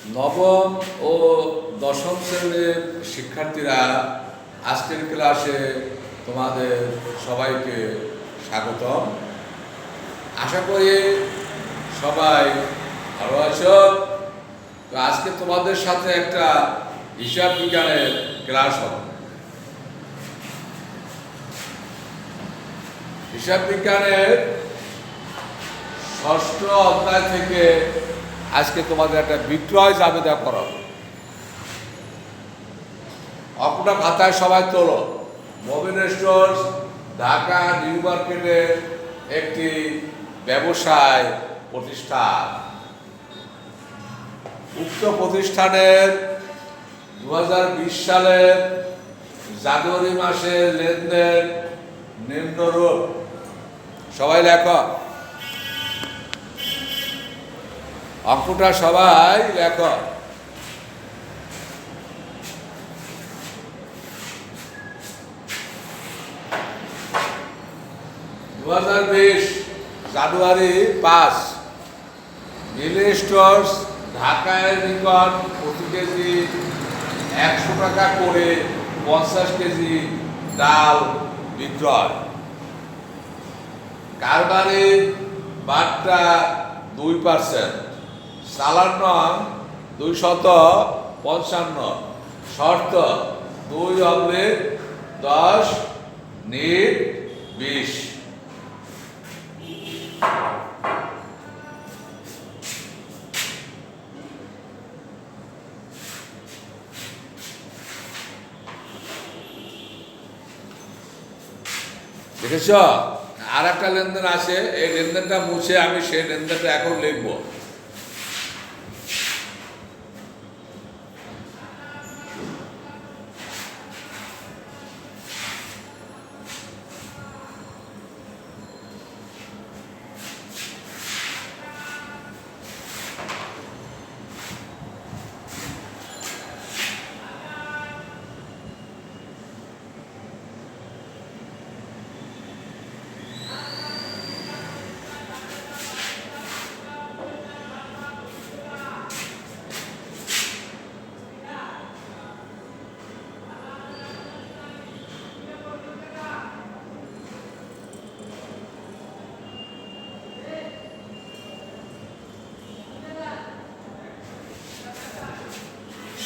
নবম ও দশম শ্রেণীর শিক্ষার্থীরা আজকের ক্লাসে তোমাদের সবাইকে স্বাগতম। আশা করি সবাই ভালো আছো। তো আজকে তোমাদের সাথে একটা হিসাব বিজ্ঞানের ক্লাস হবে। হিসাব বিজ্ঞানের ষষ্ঠ অধ্যায় থেকে আজকে তোমাদের একটা বিক্রয় জাবেদা করাবো। অঙ্কটা খাতায় সবাই তোলো। মবিন স্টোর্স ঢাকা নিউ মার্কেটের একটি ব্যবসায় প্রতিষ্ঠান। উক্ত প্রতিষ্ঠানের 2020 সালের জানুয়ারি মাসের লেনদেন নিম্নরূপ। সবাই লেখো, অঙ্কটা সবাই লেখো। 2020 জানুয়ারি 5 মিলি স্টোর্স ঢাকায় নিকট প্রতি কেজি 100 টাকা করে 50 কেজি ডাল বিক্রয়। কারবারির বাট্টা 2%, চালান নং 255, শর্ত 2/10 নিট 20। দেখেছ, আর একটা লেনদেন আছে। এই লেনদেনটা মুছে আমি সেই লেনদেনটা এখন লিখব।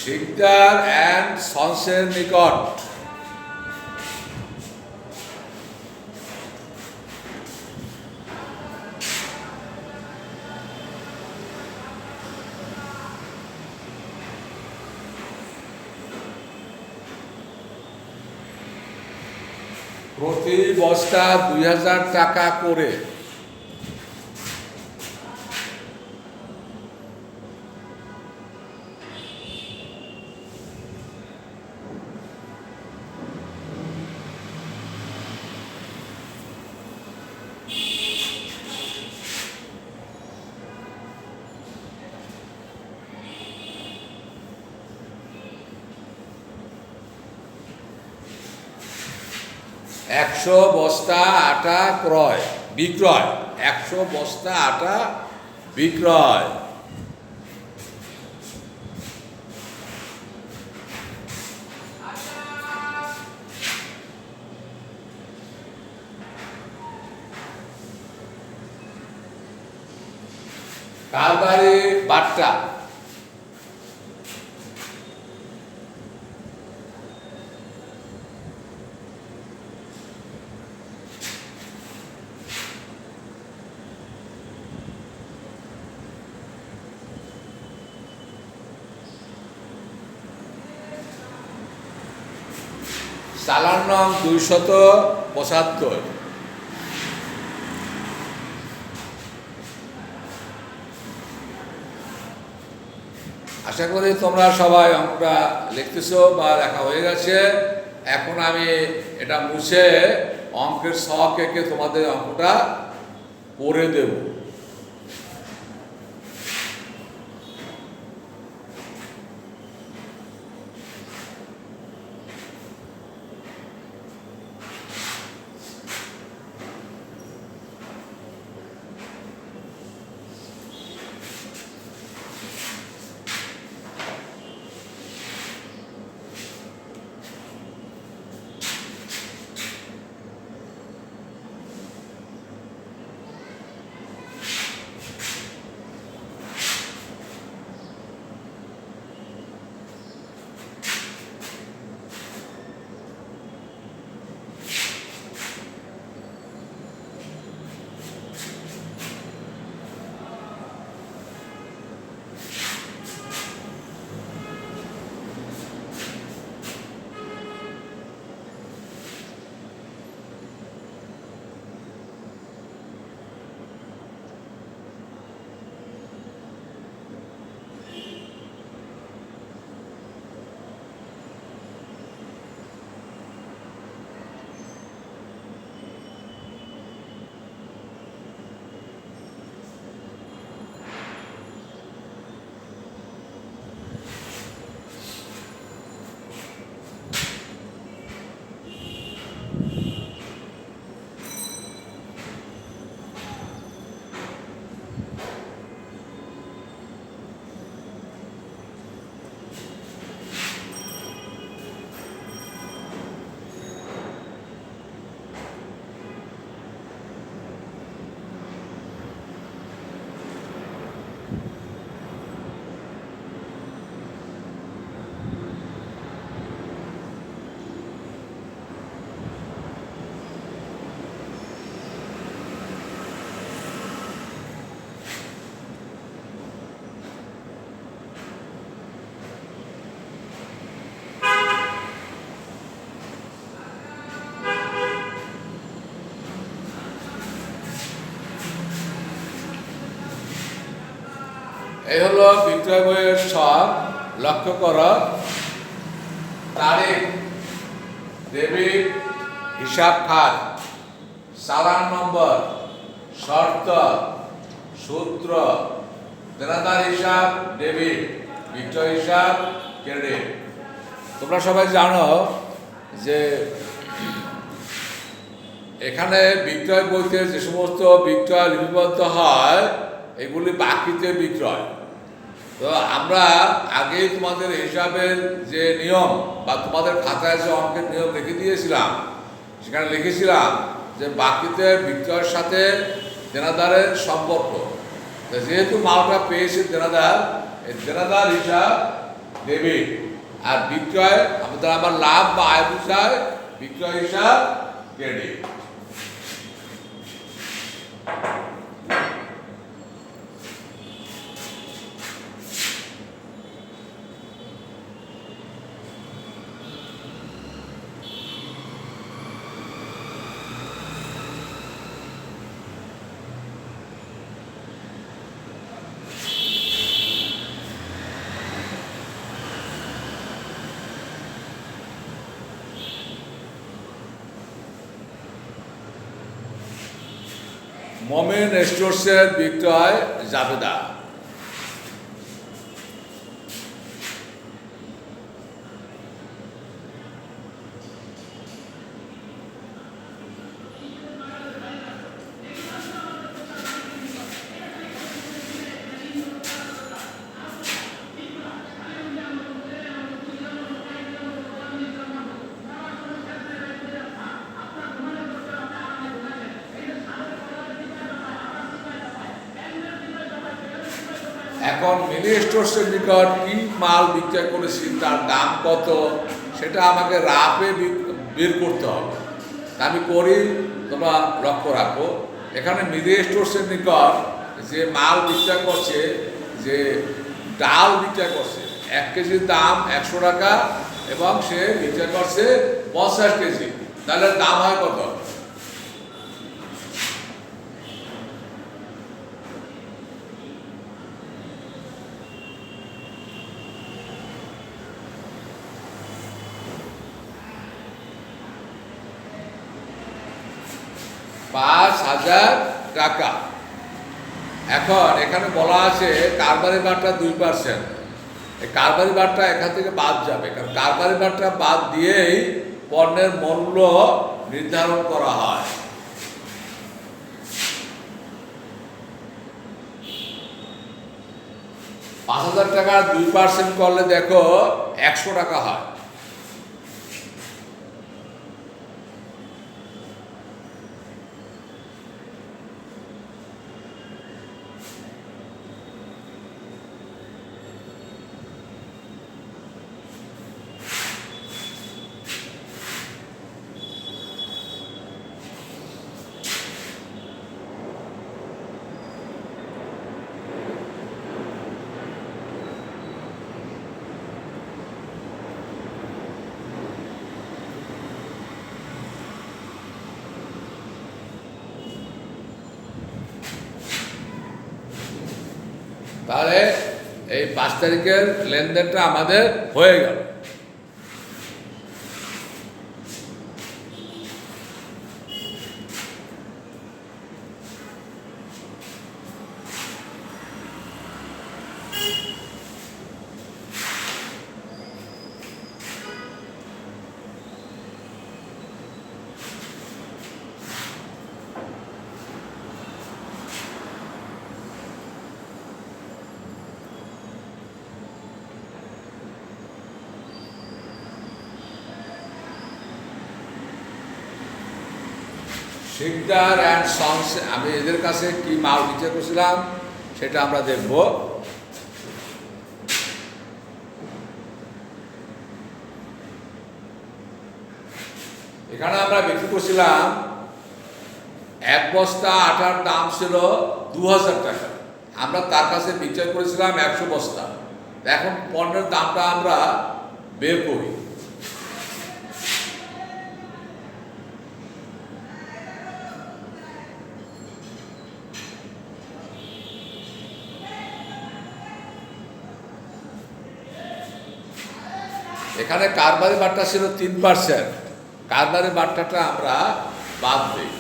শিকদার অ্যান্ড সন্সের নিকট প্রতি বস্তা 2000 টাকা করে একশো বস্তা আটা বিক্রয়। 100 বস্তা আটা বিক্রয়। কারবারি বাট্টা চালান নং 275। আশা করি তোমরা সবাই অঙ্কটা লিখতেছো বা লেখা হয়ে গেছে। এখন আমি এটা মুছে অঙ্কের ছক এঁকে তোমাদের অঙ্কটা করে দেব। এই হলো বিক্রয় বইয়ের সব। লক্ষ্য করো, তারিখ, ডেবিট, হিসাব খাত, চালান নম্বর, শর্ত, সূত্র, দেনাদার হিসাব ডেবিট, বিক্রয় হিসাব ক্রেডিট। তোমরা সবাই জানো যে এখানে বিক্রয় বইতে যে সমস্ত বিক্রয় লিপিবদ্ধ হয় এগুলি বাকিতে বিক্রয়। তো আমরা আগেই তোমাদের হিসাবের যে নিয়ম বা তোমাদের খাতায় যে অঙ্কের নিয়ম লিখে দিয়েছিলাম, সেখানে লিখেছিলাম যে বাকিতে বিক্রয়ের সাথে দেনাদারের সম্পর্ক। তো যেহেতু মালটা পেয়েছে দেনাদার, এই দেনাদার হিসাব ডেবিট, আর বিক্রয় আমাদের আমার লাভ বা আয় বুঝায়, বিক্রয় হিসাব ক্রেডিট। মোমেন স্টোরসের বিক্রয় জাবেদা। এখন মিনি স্টোরসের নিকট কি মাল বিক্রয় করেছি, তার দাম কত, সেটা আমাকে রাফে বের করতে হবে। তা আমি করি, তোমরা লক্ষ্য রাখো। এখানে মিনি স্টোরসের নিকট যে মাল বিক্রয় করছে, যে ডাল বিক্রয় করছে, 1 কেজির দাম 100 টাকা এবং সে বিক্রয় করছে 50 কেজি, তাহলে দাম হয় কত? টাকা। এখন এখানে বলা আছে কারবারি বারটা 2%। এই কারবারি বারটা এখান থেকে বাদ যাবে, কারণ কারবারি বারটা বাদ দিয়েই পণ্যের মূল্য নির্ধারণ করা হয়। $5,000 টাকার 2% করলে দেখো 100 টাকা হয়। তাহলে এই 5 তারিখের লেনদেনটা আমাদের হয়ে গেল। শিকদার অ্যান্ড সন্স, আমি এদের কাছে কি মাল বিক্রয় করছিলাম সেটা আমরা দেখব। এখানে আমরা বিক্রি করছিলাম 1 বস্তা আটার দাম ছিল 2000 টাকা, আমরা তার কাছে বিক্রয় করেছিলাম 100 বস্তা। এখন পণ্যের দামটা আমরা বের করি। এখানে কারবারি বাট্টা ছিল 3%, কারবারি বাট্টাটা আমরা বাদ দিই।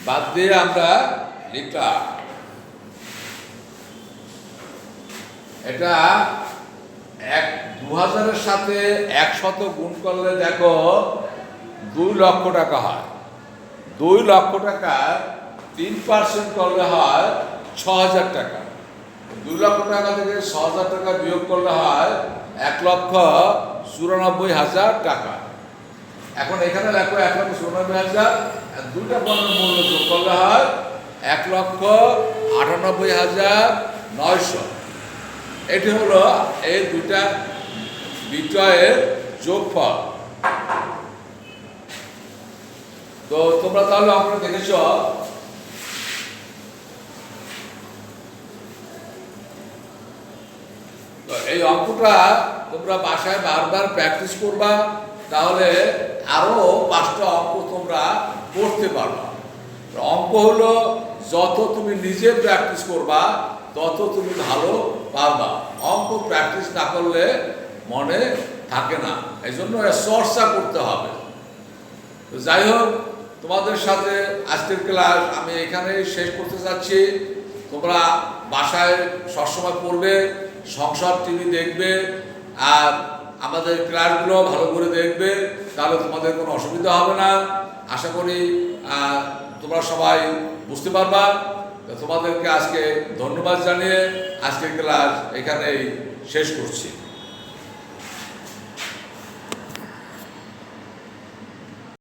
বাদ দিয়ে আমরা লিখলাম এটা 2000-এর সাথে 100 গুণ করলে দেখো 2 লক্ষ টাকা হয়। 2 লক্ষ টাকা 3% করলে হয় 6000 টাকা। 2 লক্ষ টাকা থেকে 6000 টাকা বিয়োগ করলে হয় 1,94,000 টাকা। এখন এখানে দেখো 1,94,000, দুইটা পণ্যের মূল্য যোগ করলে হয় 1,98,900। এটি হলো এই দুইটা বিক্রয়ের যোগফল। তো তোমরা তাহলে অঙ্কটা দেখেছ। তো এই অঙ্কটা তোমরা বাসায় বারবার প্র্যাকটিস করবা, তাহলে আরো 5টা অঙ্ক তোমরা করতে পারবা। অঙ্ক হলো যত তুমি নিজে প্র্যাকটিস করবা তত তুমি ভালো পারবা। অঙ্ক প্র্যাকটিস না করলে মনে থাকে না, এই জন্য চর্চা করতে হবে। তো যাই হোক, তোমাদের সাথে আজকের ক্লাস আমি এখানেই শেষ করতে চাচ্ছি। তোমরা বাসায় সবসময় পড়বে, সংসদ টিভি দেখবে, আর আমাদের ক্লাসগুলো ভালো করে দেখবে, তাহলে তোমাদের কোনো অসুবিধা হবে না। আশা করি তোমরা সবাই বুঝতে পারবা। তোমাদেরকে আজকে ধন্যবাদ জানিয়ে আজকের ক্লাস এখানেই শেষ করছি।